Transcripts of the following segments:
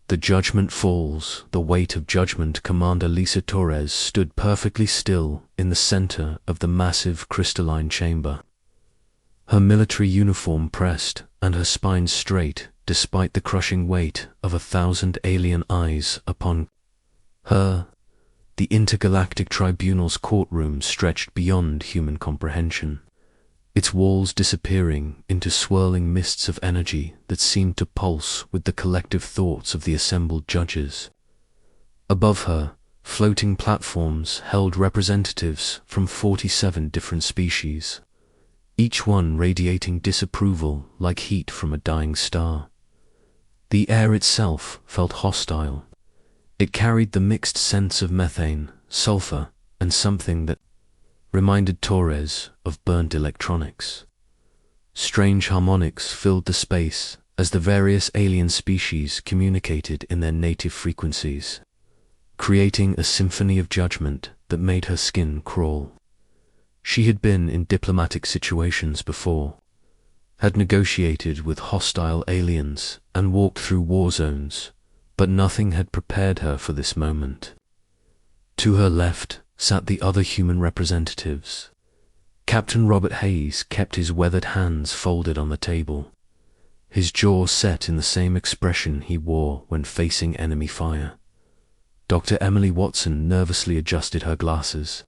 The judgment falls, the weight of judgment. Commander Lisa Torres stood perfectly still in the center of the massive crystalline chamber. Her military uniform pressed and her spine straight despite the crushing weight of 1,000 alien eyes upon her. The intergalactic tribunal's courtroom stretched beyond human comprehension, its walls disappearing into swirling mists of energy that seemed to pulse with the collective thoughts of the assembled judges. Above her, floating platforms held representatives from 47 different species, each one radiating disapproval like heat from a dying star. The air itself felt hostile. It carried the mixed scents of methane, sulfur, and something that reminded Torres of burnt electronics. Strange harmonics filled the space as the various alien species communicated in their native frequencies, creating a symphony of judgment that made her skin crawl. She had been in diplomatic situations before, had negotiated with hostile aliens and walked through war zones, but nothing had prepared her for this moment. To her left sat the other human representatives. Captain Robert Hayes kept his weathered hands folded on the table, his jaw set in the same expression he wore when facing enemy fire. Dr. Emily Watson nervously adjusted her glasses,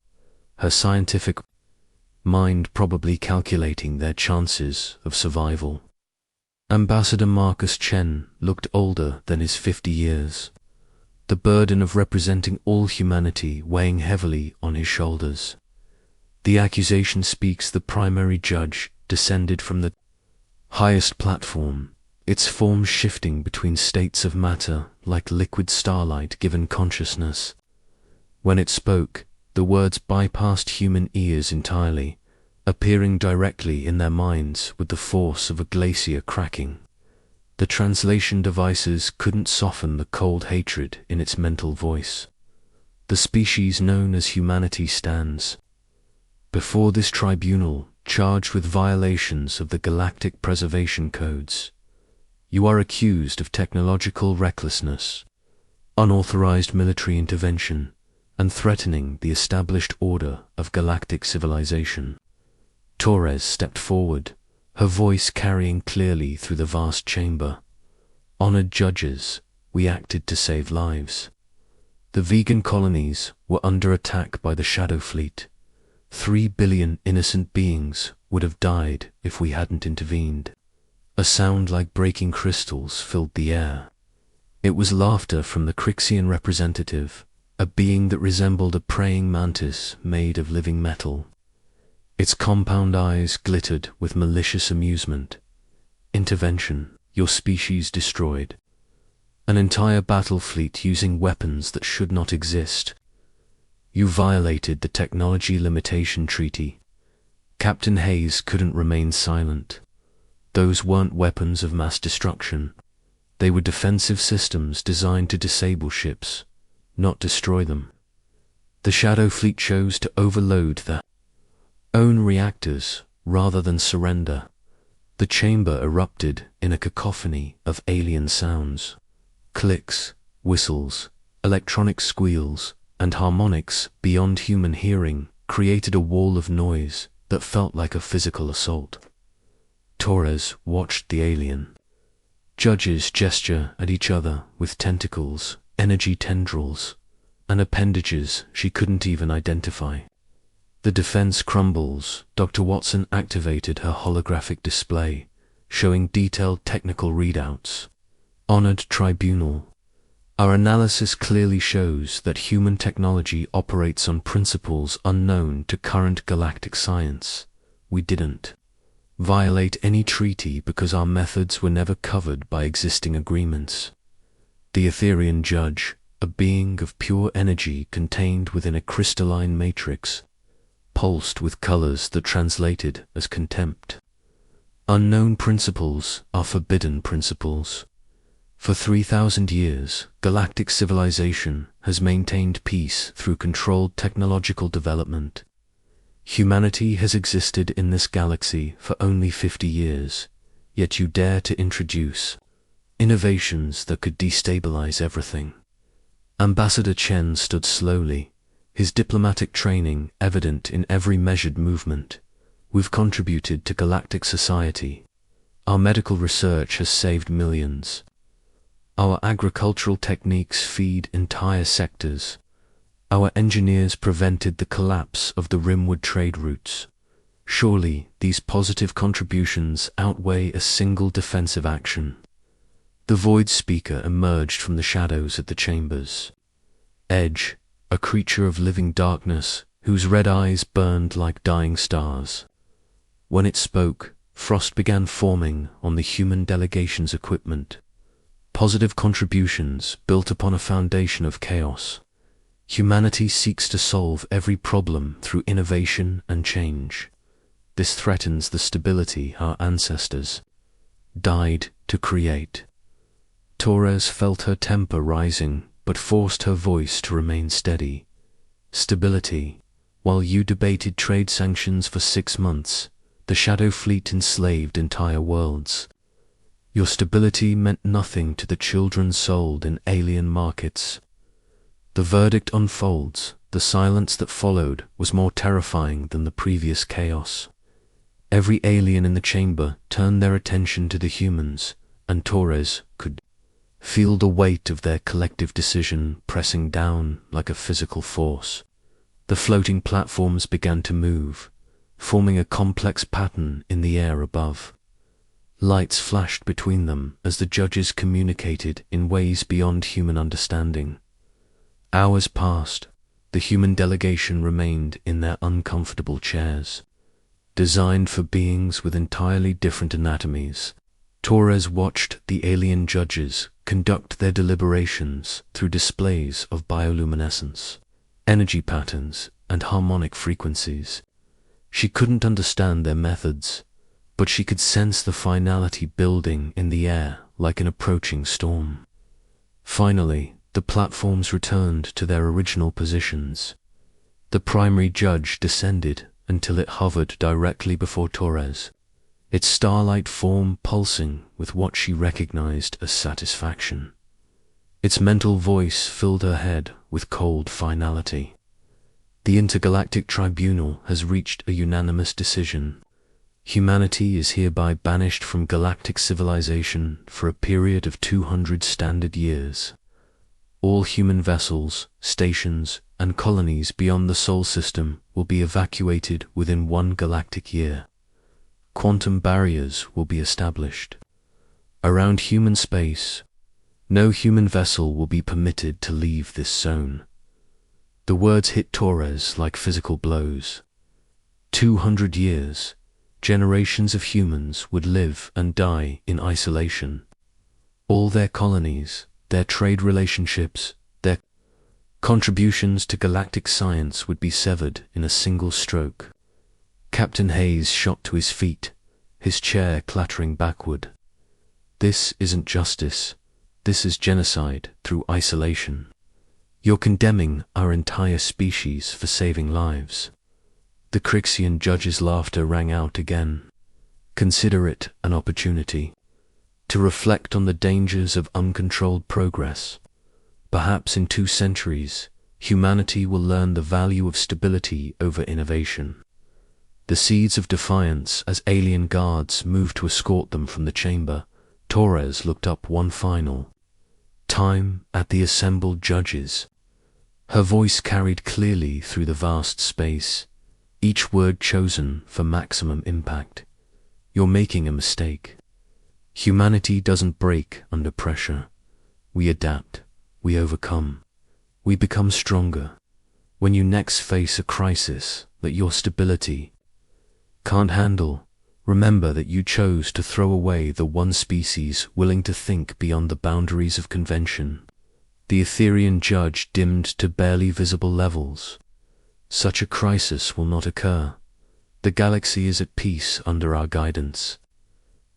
her scientific mind probably calculating their chances of survival. Ambassador Marcus Chen looked older than his 50 years, the burden of representing all humanity weighing heavily on his shoulders. The accusation speaks. The primary judge descended from the highest platform, its form shifting between states of matter like liquid starlight given consciousness. When it spoke, the words bypassed human ears entirely, appearing directly in their minds with the force of a glacier cracking. The translation devices couldn't soften the cold hatred in its mental voice. The species known as humanity stands before this tribunal, charged with violations of the Galactic Preservation Codes. You are accused of technological recklessness, unauthorized military intervention, and threatening the established order of galactic civilization. Torres stepped forward, her voice carrying clearly through the vast chamber. Honored judges, we acted to save lives. The vegan colonies were under attack by the Shadow Fleet. 3 billion innocent beings would have died if we hadn't intervened. A sound like breaking crystals filled the air. It was laughter from the Crixian representative, a being that resembled a praying mantis made of living metal. Its compound eyes glittered with malicious amusement. Intervention, your species destroyed. An entire battle fleet using weapons that should not exist. You violated the Technology Limitation Treaty. Captain Hayes couldn't remain silent. Those weren't weapons of mass destruction. They were defensive systems designed to disable ships, not destroy them. The Shadow Fleet chose to overload their own reactors rather than surrender. The chamber erupted in a cacophony of alien sounds. Clicks, whistles, electronic squeals, and harmonics beyond human hearing created a wall of noise that felt like a physical assault. Torres watched the alien judges gesture at each other with tentacles, energy tendrils, and appendages she couldn't even identify. The defense crumbles. Dr. Watson activated her holographic display, showing detailed technical readouts. Honored Tribunal, our analysis clearly shows that human technology operates on principles unknown to current galactic science. We didn't violate any treaty because our methods were never covered by existing agreements. The Etherian judge, a being of pure energy contained within a crystalline matrix, pulsed with colors that translated as contempt. Unknown principles are forbidden principles. For 3,000 years, galactic civilization has maintained peace through controlled technological development. Humanity has existed in this galaxy for only 50 years, yet you dare to introduce innovations that could destabilize everything. Ambassador Chen stood slowly, his diplomatic training evident in every measured movement. We've contributed to galactic society. Our medical research has saved millions. Our agricultural techniques feed entire sectors. Our engineers prevented the collapse of the Rimwood trade routes. Surely these positive contributions outweigh a single defensive action. The Void Speaker emerged from the shadows of the chambers. Edge, a creature of living darkness, whose red eyes burned like dying stars. When it spoke, frost began forming on the human delegation's equipment. Positive contributions built upon a foundation of chaos. Humanity seeks to solve every problem through innovation and change. This threatens the stability our ancestors died to create. Torres felt her temper rising, but forced her voice to remain steady. Stability. While you debated trade sanctions for 6 months, the Shadow Fleet enslaved entire worlds. Your stability meant nothing to the children sold in alien markets. The verdict unfolds. The silence that followed was more terrifying than the previous chaos. Every alien in the chamber turned their attention to the humans, and Torres could feel the weight of their collective decision pressing down like a physical force. The floating platforms began to move, forming a complex pattern in the air above. Lights flashed between them as the judges communicated in ways beyond human understanding. Hours passed. The human delegation remained in their uncomfortable chairs. Designed for beings with entirely different anatomies, Torres watched the alien judges conduct their deliberations through displays of bioluminescence, energy patterns, and harmonic frequencies. She couldn't understand their methods, but she could sense the finality building in the air like an approaching storm. Finally, the platforms returned to their original positions. The primary judge descended until it hovered directly before Torres, its starlight form pulsing with what she recognized as satisfaction. Its mental voice filled her head with cold finality. The Intergalactic Tribunal has reached a unanimous decision. Humanity is hereby banished from galactic civilization for a period of 200 standard years. All human vessels, stations, and colonies beyond the Sol system will be evacuated within 1 galactic year. Quantum barriers will be established. Around human space, no human vessel will be permitted to leave this zone. The words hit Torres like physical blows. 200 years, generations of humans would live and die in isolation. All their colonies, their trade relationships, their contributions to galactic science would be severed in a single stroke. Captain Hayes shot to his feet, his chair clattering backward. This isn't justice. This is genocide through isolation. You're condemning our entire species for saving lives. The Crixian judge's laughter rang out again. Consider it an opportunity to reflect on the dangers of uncontrolled progress. Perhaps in 2 centuries, humanity will learn the value of stability over innovation. The seeds of defiance as alien guards moved to escort them from the chamber. Torres looked up one final time at the assembled judges. Her voice carried clearly through the vast space, each word chosen for maximum impact. You're making a mistake. Humanity doesn't break under pressure. We adapt. We overcome. We become stronger. When you next face a crisis that your stability can't handle, remember that you chose to throw away the one species willing to think beyond the boundaries of convention. The Etherian judge dimmed to barely visible levels. Such a crisis will not occur. The galaxy is at peace under our guidance.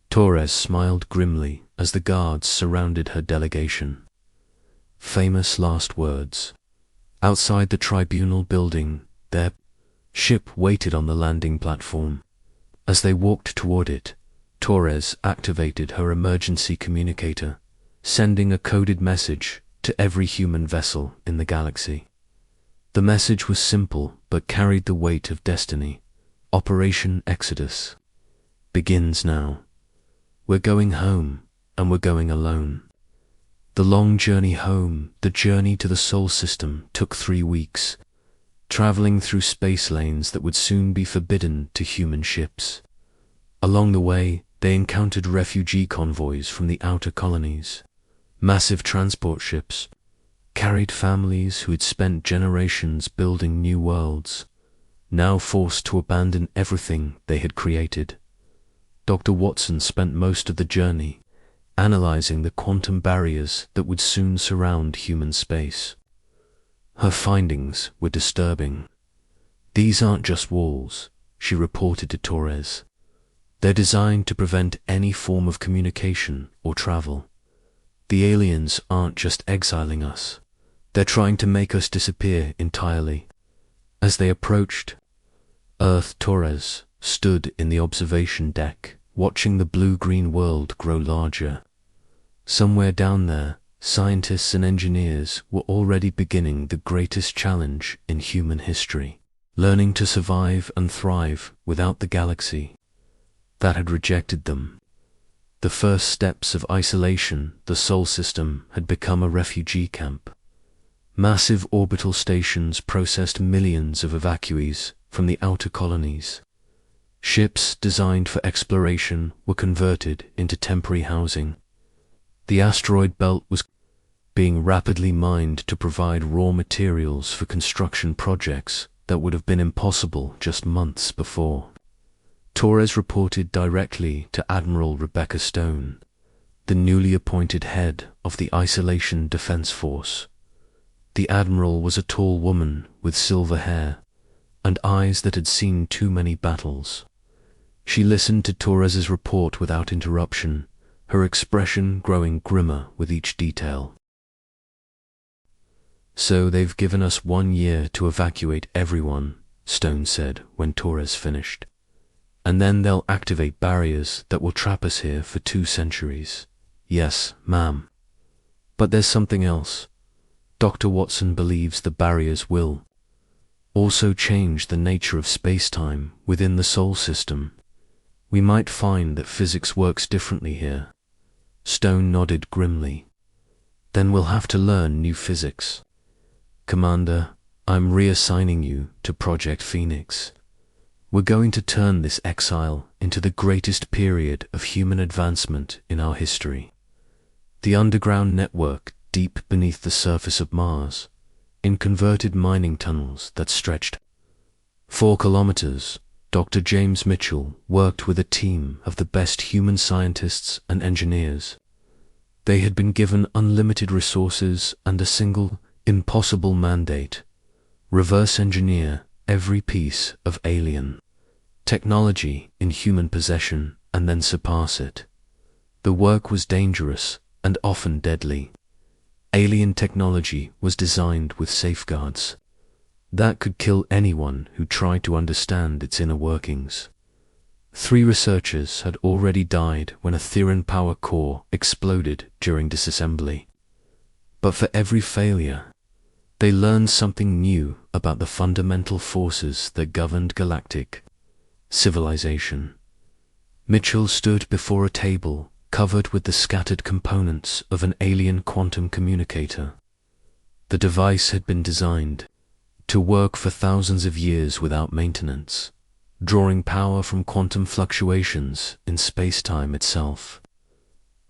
Torres smiled grimly as the guards surrounded her delegation. Famous last words. Outside the tribunal building, their ship waited on the landing platform. As they walked toward it, Torres activated her emergency communicator, sending a coded message to every human vessel in the galaxy. The message was simple but carried the weight of destiny. Operation Exodus begins now. We're going home, and we're going alone. The long journey home, the journey to the Sol system, took 3 weeks, traveling through space lanes that would soon be forbidden to human ships. Along the way, they encountered refugee convoys from the outer colonies. Massive transport ships carried families who had spent generations building new worlds, now forced to abandon everything they had created. Dr. Watson spent most of the journey analyzing the quantum barriers that would soon surround human space. Her findings were disturbing. "These aren't just walls," she reported to Torres. "They're designed to prevent any form of communication or travel. The aliens aren't just exiling us. They're trying to make us disappear entirely." As they approached Earth, Torres stood in the observation deck, watching the blue-green world grow larger. Somewhere down there, scientists and engineers were already beginning the greatest challenge in human history, learning to survive and thrive without the galaxy that had rejected them. The first steps of isolation, the Sol system had become a refugee camp. Massive orbital stations processed millions of evacuees from the outer colonies. Ships designed for exploration were converted into temporary housing. The asteroid belt was being rapidly mined to provide raw materials for construction projects that would have been impossible just months before. Torres reported directly to Admiral Rebecca Stone, the newly appointed head of the Isolation Defense Force. The Admiral was a tall woman with silver hair and eyes that had seen too many battles. She listened to Torres's report without interruption, her expression growing grimmer with each detail. "So they've given us 1 year to evacuate everyone," Stone said when Torres finished. "And then they'll activate barriers that will trap us here for 2 centuries. "Yes, ma'am. But there's something else. Dr. Watson believes the barriers will also change the nature of space-time within the Sol system. We might find that physics works differently here." Stone nodded grimly. "Then we'll have to learn new physics. Commander, I'm reassigning you to Project Phoenix. We're going to turn this exile into the greatest period of human advancement in our history. The underground network deep beneath the surface of Mars, in converted mining tunnels that stretched 4 kilometers, Dr. James Mitchell worked with a team of the best human scientists and engineers. They had been given unlimited resources and a single, impossible mandate: reverse engineer every piece of alien technology in human possession and then surpass it. The work was dangerous and often deadly. Alien technology was designed with safeguards that could kill anyone who tried to understand its inner workings. 3 researchers had already died when a Theron power core exploded during disassembly. But for every failure, they learned something new about the fundamental forces that governed galactic civilization. Mitchell stood before a table covered with the scattered components of an alien quantum communicator. The device had been designed to work for thousands of years without maintenance, drawing power from quantum fluctuations in space-time itself.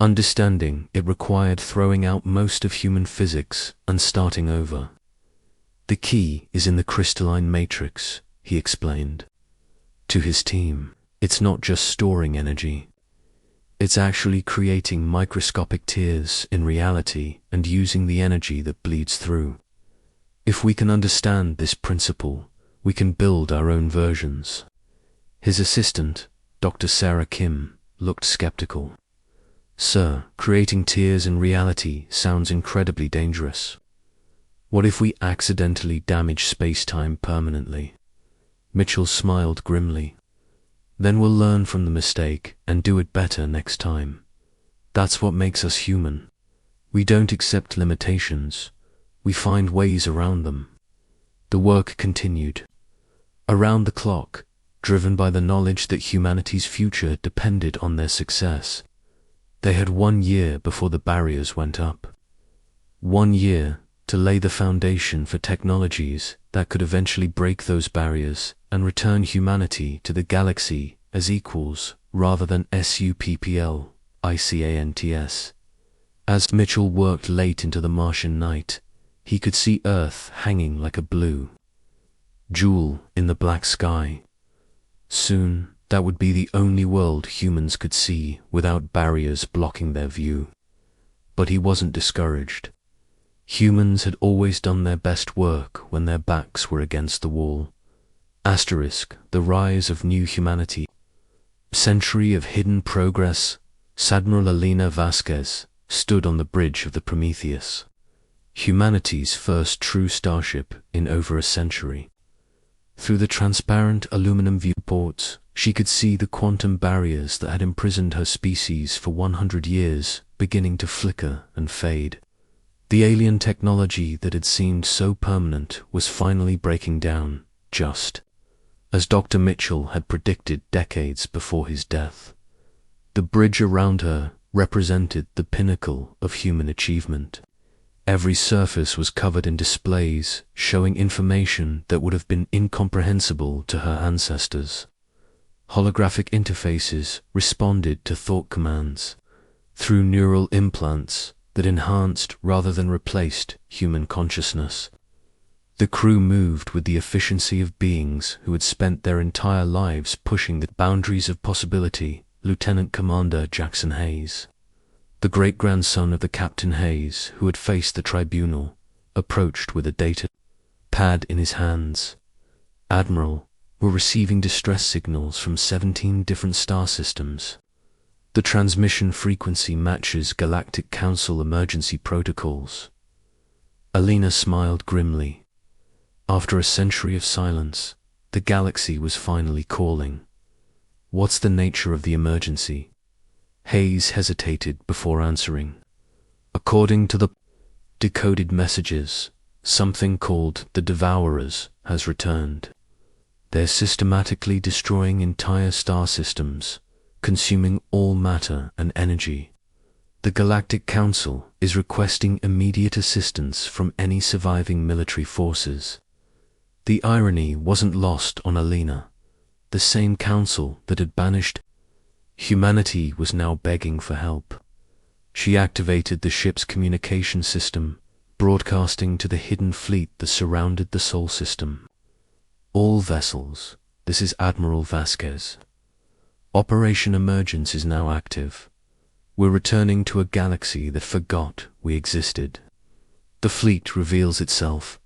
Understanding it required throwing out most of human physics and starting over. "The key is in the crystalline matrix," he explained. To his team, "It's not just storing energy. It's actually creating microscopic tears in reality and using the energy that bleeds through. If we can understand this principle, we can build our own versions." His assistant, Dr. Sarah Kim, looked skeptical. "Sir, creating tears in reality sounds incredibly dangerous. What if we accidentally damage space-time permanently?" Mitchell smiled grimly. "Then we'll learn from the mistake and do it better next time. That's what makes us human. We don't accept limitations. We find ways around them. The work continued. Around the clock, driven by the knowledge that humanity's future depended on their success. They had 1 year before the barriers went up. 1 year to lay the foundation for technologies that could eventually break those barriers and return humanity to the galaxy as equals rather than suppl-ICANTS. As Mitchell worked late into the Martian night, he could see Earth hanging like a blue jewel in the black sky. Soon, that would be the only world humans could see without barriers blocking their view. But he wasn't discouraged. Humans had always done their best work when their backs were against the wall. The rise of new humanity. Century of hidden progress. Admiral Elena Vasquez stood on the bridge of the Prometheus. Humanity's first true starship in over a century. Through the transparent aluminum viewports, she could see the quantum barriers that had imprisoned her species for 100 years beginning to flicker and fade. The alien technology that had seemed so permanent was finally breaking down, just as Dr. Mitchell had predicted decades before his death. The bridge around her represented the pinnacle of human achievement. Every surface was covered in displays showing information that would have been incomprehensible to her ancestors. Holographic interfaces responded to thought commands through neural implants that enhanced rather than replaced human consciousness. The crew moved with the efficiency of beings who had spent their entire lives pushing the boundaries of possibility. Lieutenant Commander Jackson Hayes, the great-grandson of the Captain Hayes who had faced the tribunal, approached with a data pad in his hands. Admiral, we're receiving distress signals from 17 different star systems. The transmission frequency matches Galactic Council emergency protocols. Alina smiled grimly. After a century of silence, the galaxy was finally calling. What's the nature of the emergency? Hayes hesitated before answering. According to the decoded messages, something called the Devourers has returned. They're systematically destroying entire star systems, consuming all matter and energy. The Galactic Council is requesting immediate assistance from any surviving military forces. The irony wasn't lost on Alina. The same council that had banished humanity was now begging for help. She activated the ship's communication system, broadcasting to the hidden fleet that surrounded the Sol system. All vessels, this is Admiral Vasquez. Operation Emergence is now active. We're returning to a galaxy that forgot we existed. The fleet reveals itself.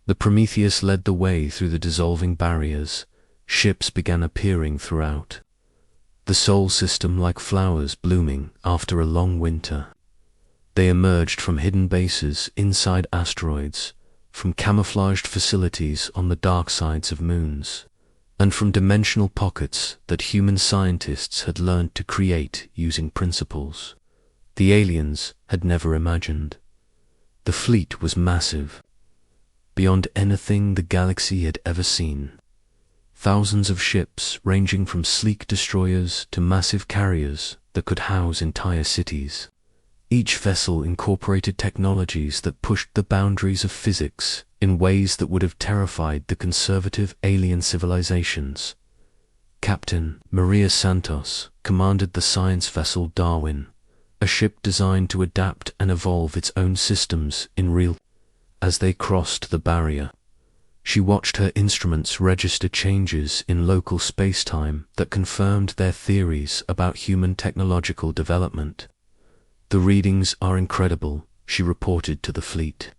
The Prometheus led the way through the dissolving barriers. Ships began appearing throughout. The Sol system like flowers blooming after a long winter. They emerged from hidden bases inside asteroids, from camouflaged facilities on the dark sides of moons, and from dimensional pockets that human scientists had learned to create using principles the aliens had never imagined. The fleet was massive, beyond anything the galaxy had ever seen. Thousands of ships ranging from sleek destroyers to massive carriers that could house entire cities. Each vessel incorporated technologies that pushed the boundaries of physics in ways that would have terrified the conservative alien civilizations. Captain Maria Santos commanded the science vessel Darwin, a ship designed to adapt and evolve its own systems in real time. As they crossed the barrier, she watched her instruments register changes in local space-time that confirmed their theories about human technological development. The readings are incredible, she reported to the fleet.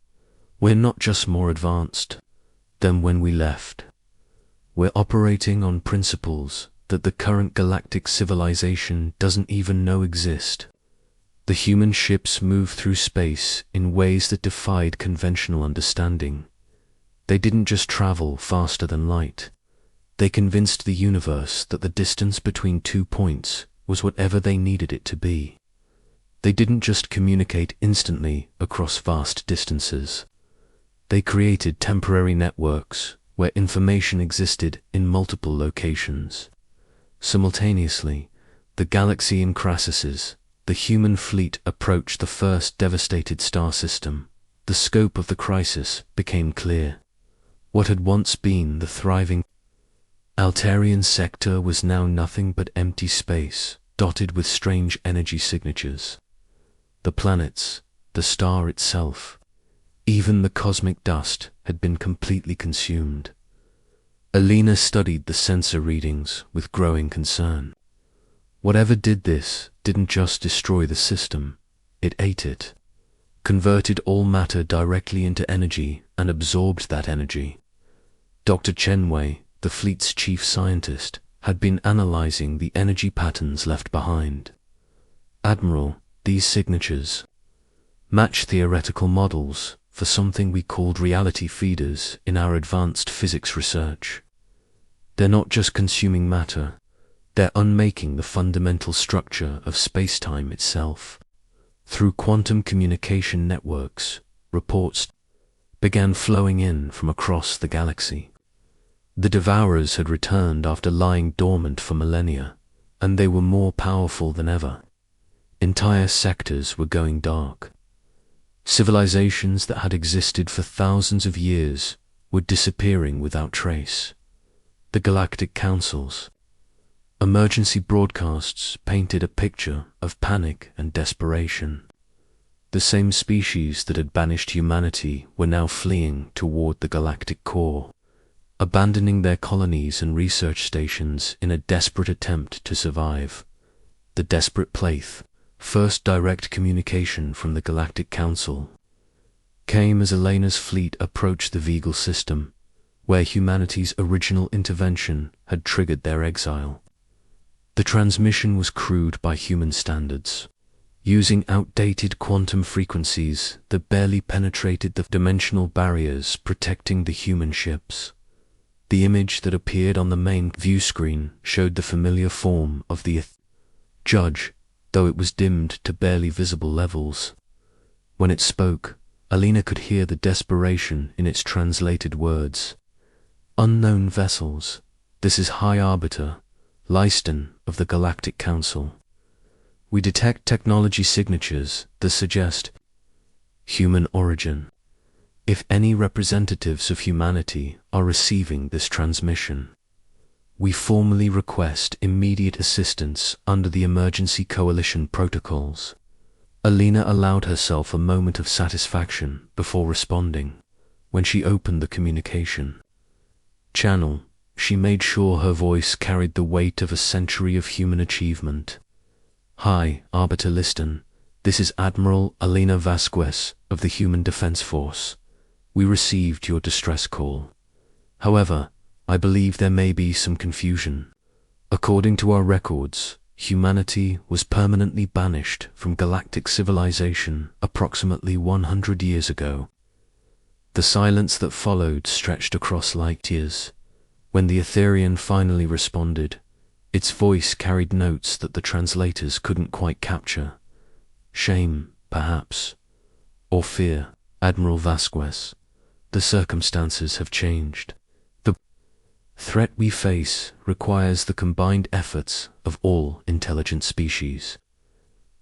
We're not just more advanced than when we left. We're operating on principles that the current galactic civilization doesn't even know exist. The human ships moved through space in ways that defied conventional understanding. They didn't just travel faster than light. They convinced the universe that the distance between 2 points was whatever they needed it to be. They didn't just communicate instantly across vast distances. They created temporary networks where information existed in multiple locations. Simultaneously, the galaxy in crisis, the human fleet approached the first devastated star system. The scope of the crisis became clear. What had once been the thriving Altarian sector was now nothing but empty space, dotted with strange energy signatures. The planets, the star itself, even the cosmic dust had been completely consumed. Alina studied the sensor readings with growing concern. Whatever did this didn't just destroy the system, it ate it, converted all matter directly into energy and absorbed that energy. Dr. Chenwei, the fleet's chief scientist, had been analyzing the energy patterns left behind. Admiral, these signatures match theoretical models for something we called reality feeders in our advanced physics research. They're not just consuming matter, they're unmaking the fundamental structure of space-time itself. Through quantum communication networks, reports began flowing in from across the galaxy. The Devourers had returned after lying dormant for millennia, and they were more powerful than ever. Entire sectors were going dark. Civilizations that had existed for thousands of years were disappearing without trace. The Galactic Councils, emergency broadcasts painted a picture of panic and desperation. The same species that had banished humanity were now fleeing toward the galactic core, abandoning their colonies and research stations in a desperate attempt to survive. The desperate Plath, first direct communication from the Galactic Council, came as Elena's fleet approached the Vegal system, where humanity's original intervention had triggered their exile. The transmission was crude by human standards, using outdated quantum frequencies that barely penetrated the dimensional barriers protecting the human ships. The image that appeared on the main view screen showed the familiar form of the Judge, though it was dimmed to barely visible levels. When it spoke, Alina could hear the desperation in its translated words. Unknown vessels, this is High Arbiter, Lyston of the Galactic Council. We detect technology signatures that suggest human origin. If any representatives of humanity are receiving this transmission, we formally request immediate assistance under the Emergency Coalition protocols. Alina allowed herself a moment of satisfaction before responding. When she opened the communication channel, she made sure her voice carried the weight of a century of human achievement. Hi, Arbiter Liston. This is Admiral Alina Vasquez of the Human Defense Force. We received your distress call. However, I believe there may be some confusion. According to our records, humanity was permanently banished from galactic civilization approximately 100 years ago. The silence that followed stretched across light years. When the Etherian finally responded, its voice carried notes that the translators couldn't quite capture. Shame, perhaps, or fear, Admiral Vasquez. The circumstances have changed. The threat we face requires the combined efforts of all intelligent species.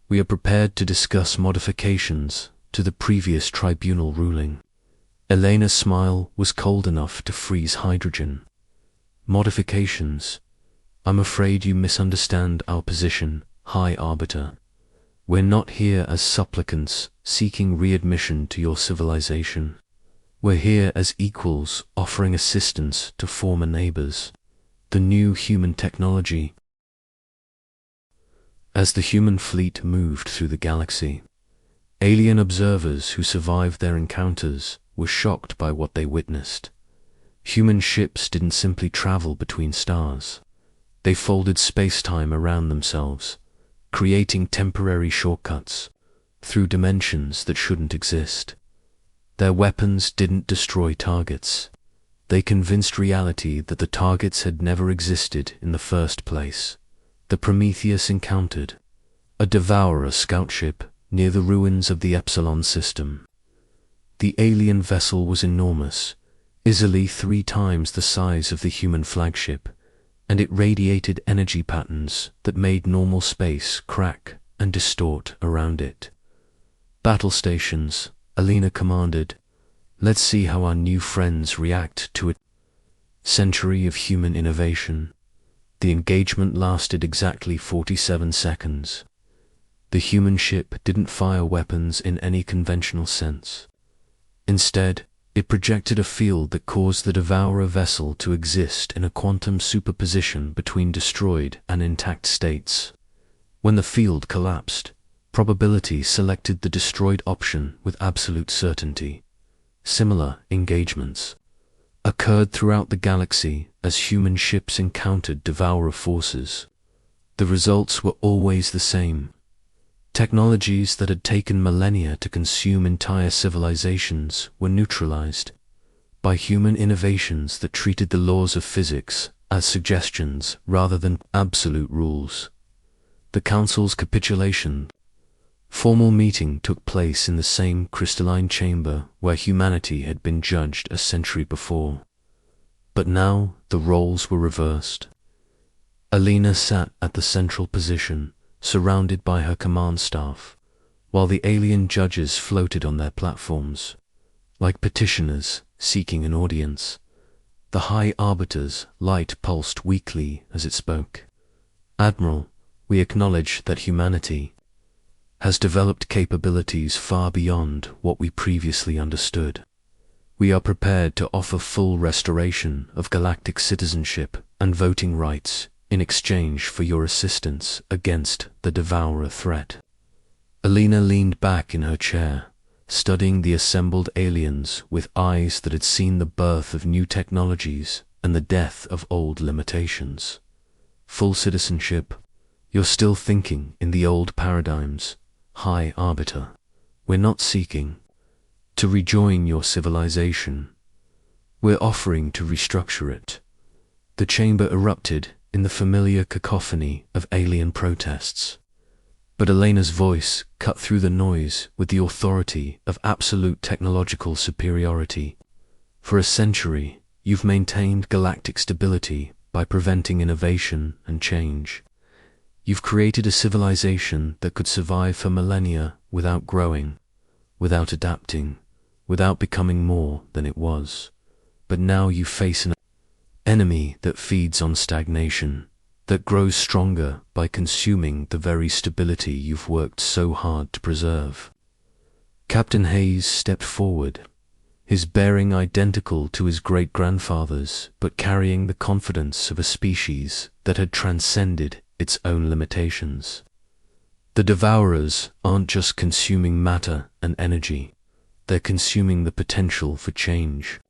We are prepared to discuss modifications to the previous tribunal ruling. Elena's smile was cold enough to freeze hydrogen. Modifications? I'm afraid you misunderstand our position, High Arbiter. We're not here as supplicants seeking readmission to your civilization. We're here as equals offering assistance to former neighbors. The new human technology. As the human fleet moved through the galaxy, alien observers who survived their encounters were shocked by what they witnessed. Human ships didn't simply travel between stars. They folded space-time around themselves, creating temporary shortcuts through dimensions that shouldn't exist. Their weapons didn't destroy targets. They convinced reality that the targets had never existed in the first place. The Prometheus encountered a Devourer scout ship near the ruins of the Epsilon system. The alien vessel was enormous, easily 3 times the size of the human flagship, and it radiated energy patterns that made normal space crack and distort around it. "Battle stations," Alina commanded. "Let's see how our new friends react to a century of human innovation." The engagement lasted exactly 47 seconds. The human ship didn't fire weapons in any conventional sense. Instead, it projected a field that caused the Devourer vessel to exist in a quantum superposition between destroyed and intact states. When the field collapsed, probability selected the destroyed option with absolute certainty. Similar engagements occurred throughout the galaxy as human ships encountered Devourer forces. The results were always the same. Technologies that had taken millennia to consume entire civilizations were neutralized by human innovations that treated the laws of physics as suggestions rather than absolute rules. The Council's capitulation. Formal meeting took place in the same crystalline chamber where humanity had been judged a century before. But now the roles were reversed. Alina sat at the central position, surrounded by her command staff, while the alien judges floated on their platforms, like petitioners seeking an audience. The High Arbiter's light pulsed weakly as it spoke. "Admiral, we acknowledge that humanity has developed capabilities far beyond what we previously understood. We are prepared to offer full restoration of galactic citizenship and voting rights in exchange for your assistance against the Devourer threat." Alina leaned back in her chair, studying the assembled aliens with eyes that had seen the birth of new technologies and the death of old limitations. "Full citizenship? You're still thinking in the old paradigms, High Arbiter. We're not seeking to rejoin your civilization. We're offering to restructure it." The chamber erupted in the familiar cacophony of alien protests. But Elena's voice cut through the noise with the authority of absolute technological superiority. "For a century, you've maintained galactic stability by preventing innovation and change. You've created a civilization that could survive for millennia without growing, without adapting, without becoming more than it was. But now you face an enemy that feeds on stagnation, that grows stronger by consuming the very stability you've worked so hard to preserve." Captain Hayes stepped forward, his bearing identical to his great-grandfather's, but carrying the confidence of a species that had transcended its own limitations. "The Devourers aren't just consuming matter and energy, they're consuming the potential for change.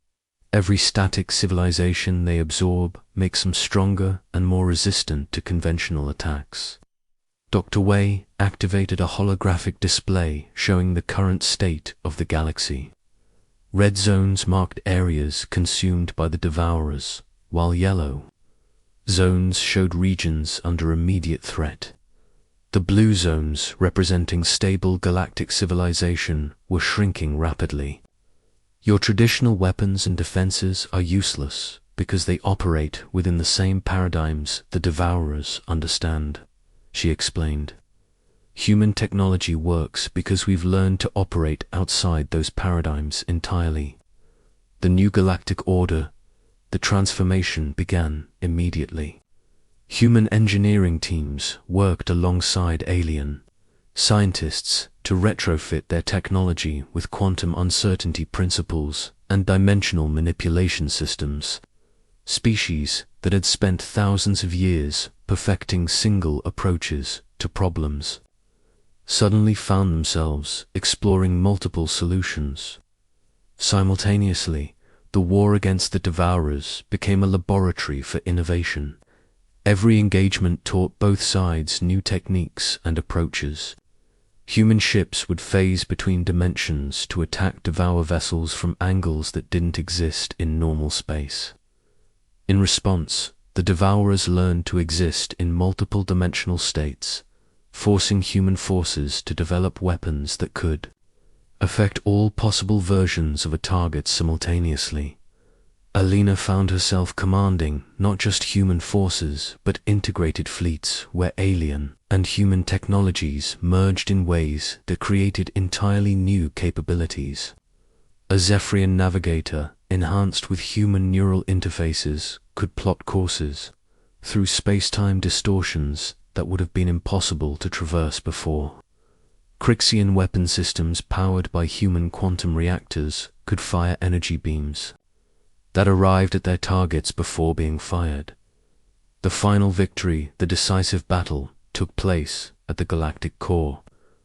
Every static civilization they absorb makes them stronger and more resistant to conventional attacks." Dr. Wei activated a holographic display showing the current state of the galaxy. Red zones marked areas consumed by the Devourers, while yellow zones showed regions under immediate threat. The blue zones, representing stable galactic civilization, were shrinking rapidly. "Your traditional weapons and defenses are useless because they operate within the same paradigms the Devourers understand," she explained. "Human technology works because we've learned to operate outside those paradigms entirely. The new galactic order, the transformation began immediately. Human engineering teams worked alongside alien scientists to retrofit their technology with quantum uncertainty principles and dimensional manipulation systems. Species that had spent thousands of years perfecting single approaches to problems suddenly found themselves exploring multiple solutions. Simultaneously, the war against the Devourers became a laboratory for innovation. Every engagement taught both sides new techniques and approaches. Human ships would phase between dimensions to attack Devour vessels from angles that didn't exist in normal space. In response, the Devourers learned to exist in multiple dimensional states, forcing human forces to develop weapons that could affect all possible versions of a target simultaneously. Alina found herself commanding not just human forces, but integrated fleets where alien and human technologies merged in ways that created entirely new capabilities. A Zephyrian navigator, enhanced with human neural interfaces, could plot courses through space-time distortions that would have been impossible to traverse before. Crixian weapon systems powered by human quantum reactors could fire energy beams that arrived at their targets before being fired. The final victory, the decisive battle, took place at the galactic core,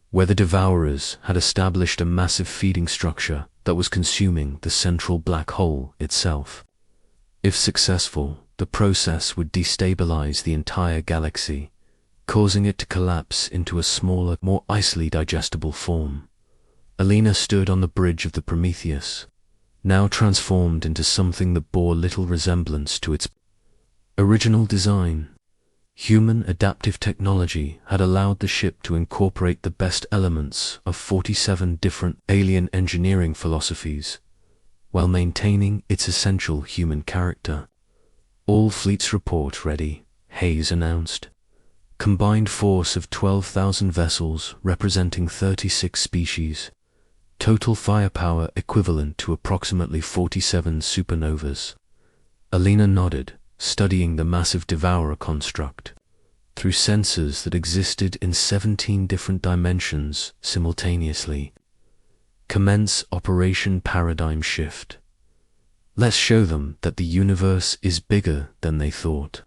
where the Devourers had established a massive feeding structure that was consuming the central black hole itself. If successful, the process would destabilize the entire galaxy, causing it to collapse into a smaller, more easily digestible form. Alina stood on the bridge of the Prometheus, now transformed into something that bore little resemblance to its original design. Human adaptive technology had allowed the ship to incorporate the best elements of 47 different alien engineering philosophies, while maintaining its essential human character. All fleets report ready, Hayes announced. Combined force of 12,000 vessels representing 36 species. Total firepower equivalent to approximately 47 supernovas. Alina nodded, studying the massive Devourer construct through sensors that existed in 17 different dimensions simultaneously. Commence Operation Paradigm Shift. Let's show them that the universe is bigger than they thought.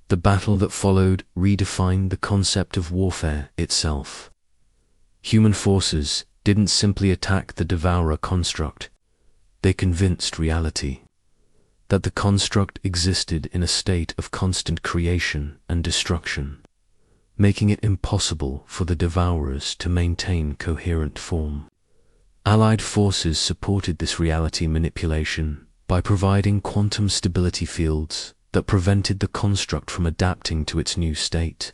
The battle that followed redefined the concept of warfare itself. Human forces didn't simply attack the Devourer construct, they convinced reality that the construct existed in a state of constant creation and destruction, making it impossible for the Devourers to maintain coherent form. Allied forces supported this reality manipulation by providing quantum stability fields that prevented the construct from adapting to its new state.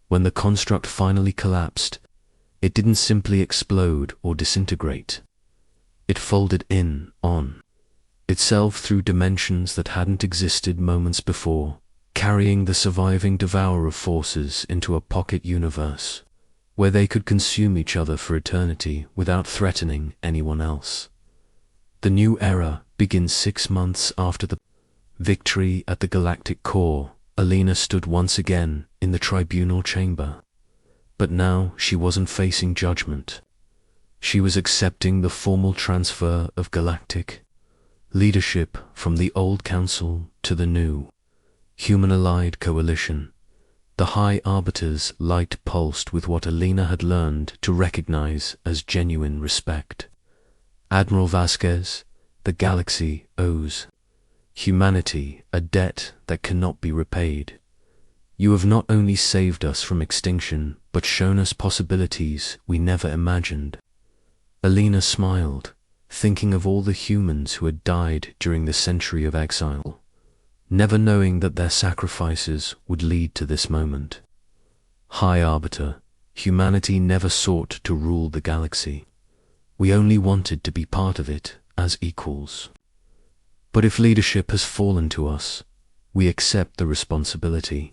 When the construct finally collapsed, it didn't simply explode or disintegrate. It folded in on itself through dimensions that hadn't existed moments before, carrying the surviving Devourer forces into a pocket universe, where they could consume each other for eternity without threatening anyone else. The new era begins 6 months after the victory at the galactic core. Alina stood once again in the tribunal chamber. But now she wasn't facing judgment. She was accepting the formal transfer of galactic leadership from the old council to the new, human-allied coalition. The High Arbiter's light pulsed with what Alina had learned to recognize as genuine respect. Admiral Vasquez, the galaxy owes humanity a debt that cannot be repaid. You have not only saved us from extinction, but shown us possibilities we never imagined. Alina smiled, thinking of all the humans who had died during the century of exile, never knowing that their sacrifices would lead to this moment. High Arbiter, humanity never sought to rule the galaxy. We only wanted to be part of it as equals. But if leadership has fallen to us, we accept the responsibility.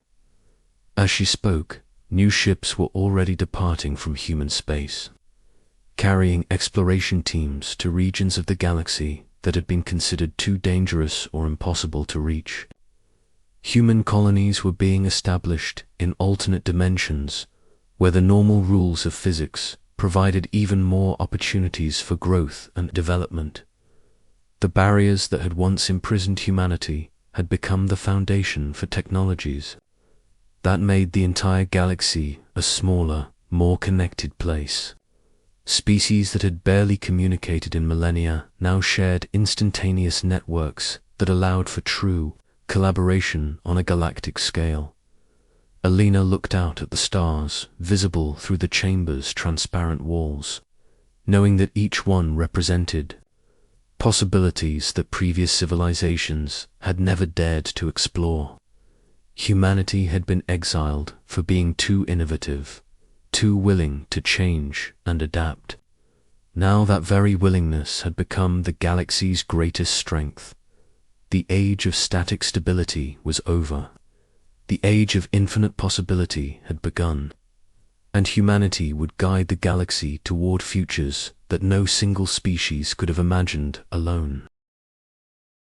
As she spoke, new ships were already departing from human space, carrying exploration teams to regions of the galaxy that had been considered too dangerous or impossible to reach. Human colonies were being established in alternate dimensions, where the normal rules of physics provided even more opportunities for growth and development. The barriers that had once imprisoned humanity had become the foundation for technologies that made the entire galaxy a smaller, more connected place. Species that had barely communicated in millennia now shared instantaneous networks that allowed for true collaboration on a galactic scale. Alina looked out at the stars, visible through the chamber's transparent walls, knowing that each one represented possibilities that previous civilizations had never dared to explore. Humanity had been exiled for being too innovative, too willing to change and adapt. Now that very willingness had become the galaxy's greatest strength. The age of static stability was over. The age of infinite possibility had begun. And humanity would guide the galaxy toward futures that no single species could have imagined alone.